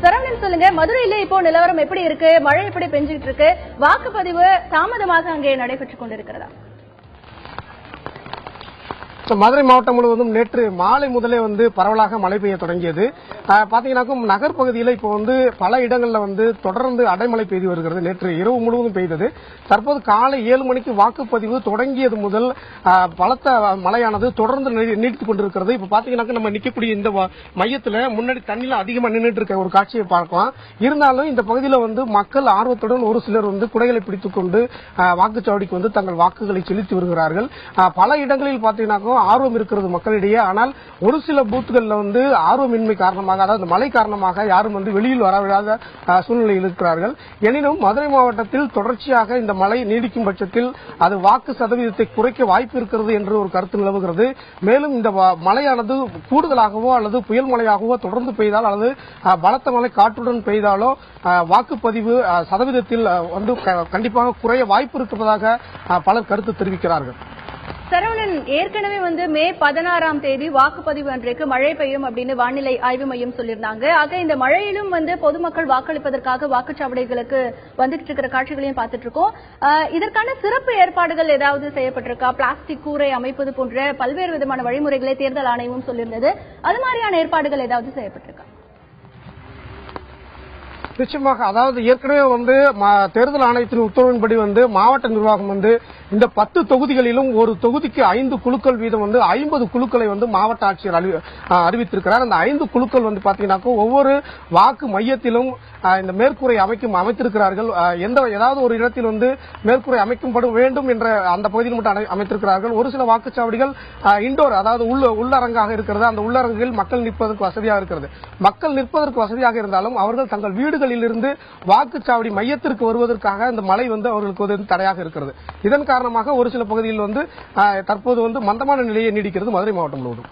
சரவணன் சொல்லுங்க, மதுரையில இப்போ நிலவரம் எப்படி இருக்கு? மழை எப்படி பெஞ்சிட்டு இருக்கு? வாக்குப்பதிவு தாமதமாக அங்கே நடைபெற்றுக் கொண்டிருக்கிறதா? மதுரை மாவட்டம் முழுவதும் நேற்று மாலை முதலே பரவலாக மழை பெய்ய தொடங்கியது. பாத்தீங்கன்னா நகர் பகுதியில் இப்போ பல இடங்கள்ல தொடர்ந்து அடைமழை பெய்து வருகிறது. நேற்று இரவு முழுவதும் பெய்தது. தற்போது காலை 7 மணிக்கு வாக்குப்பதிவு தொடங்கியது முதல் பலத்த மழையானது தொடர்ந்து நீடித்துக் கொண்டிருக்கிறது. இப்ப பாத்தீங்கன்னா நம்ம நிக்கக்கூடிய இந்த மையத்துல முன்னாடி தண்ணியில அதிகமா நின்றுட்டு இருக்க ஒரு காட்சியை பார்க்கலாம். இருந்தாலும் இந்த பகுதியில் மக்கள் ஆர்வத்துடன் ஒரு சிலர் குடைகளை பிடித்துக் கொண்டு வாக்குச்சாவடிக்கு தங்கள் வாக்குகளை செலுத்தி வருகிறார்கள். பல இடங்களில் பாத்தீங்கன்னா ஆர்வம் இருக்கிறது மக்களிடையே. ஆனால் ஒரு சில பூத்துகள்ல ஆர்வமின்மை காரணமாக, அதாவது மழை காரணமாக யாரும் வெளியில் வரவிடாத சூழ்நிலையில் இருக்கிறார்கள். எனினும் மதுரை மாவட்டத்தில் தொடர்ச்சியாக இந்த மழை நீடிக்கும் பட்சத்தில் அது வாக்கு சதவீதத்தை குறைக்க வாய்ப்பு இருக்கிறது என்று ஒரு கருத்து நிலவுகிறது. மேலும் இந்த மழையானது கூடுதலாகவோ அல்லது புயல் மழையாகவோ தொடர்ந்து பெய்தால் அல்லது பலத்த மழை காற்றுடன் பெய்தாலோ வாக்குப்பதிவு சதவீதத்தில் கண்டிப்பாக குறைய வாய்ப்பு இருப்பதாக பலர் கருத்து தெரிவிக்கிறார்கள். சரவணன், ஏற்கனவே மே 16ஆம் தேதி வாக்குப்பதிவு அன்றைக்கு மழை பெய்யும் அப்படின்னு வானிலை ஆய்வு மையம் சொல்லியிருந்தாங்க. ஆக இந்த மழையிலும் பொதுமக்கள் வாக்களிப்பதற்காக வாக்குச்சாவடிகளுக்கு வந்துட்டு இருக்கிற காட்சிகளையும் பார்த்துட்டு இருக்கோம். இதற்கான சிறப்பு ஏற்பாடுகள் ஏதாவது செய்யப்பட்டிருக்கா? பிளாஸ்டிக் கூரை அமைப்பது போன்ற பல்வேறு விதமான வழிமுறைகளை தேர்தல் ஆணையமும் சொல்லியிருந்தது. அது மாதிரியான ஏற்பாடுகள் ஏதாவது செய்யப்பட்டிருக்கா? நிச்சயமாக, அதாவது ஏற்கனவே தேர்தல் ஆணையத்தின் உத்தரவின்படி மாவட்ட நிர்வாகம் இந்த 10 தொகுதிகளிலும் ஒரு தொகுதிக்கு 5 குழுக்கள் வீதம் 50 குழுக்களை மாவட்ட ஆட்சியர் அறிவித்திருக்கிறார். அந்த 5 குழுக்கள் பாத்தீங்கன்னா ஒவ்வொரு வாக்கு மையத்திலும் இந்த மேற்கூரை அமைத்திருக்கிறார்கள். ஏதாவது ஒரு இடத்தில் மேற்கூரை அமைக்கப்பட வேண்டும் என்ற அந்த பகுதியில் மட்டும் அமைத்திருக்கிறார்கள். ஒரு சில வாக்குச்சாவடிகள் இண்டோர், அதாவது உள்ளரங்காக இருக்கிறது. அந்த உள்ளரங்கில் மக்கள் நிற்பதற்கு வசதியாக இருக்கிறது. மக்கள் நிற்பதற்கு வசதியாக இருந்தாலும் அவர்கள் தங்கள் வீடுகளில் இருந்து வாக்குச்சாவடி மையத்திற்கு வருவதற்காக இந்த மழை அவர்களுக்கு தடையாக இருக்கிறது. இதன் காரணமாக ஒரு சில பகுதியில் தற்போது மந்தமான நிலையை நீடிக்கிறது மதுரை மாவட்டம் முழுவதும்.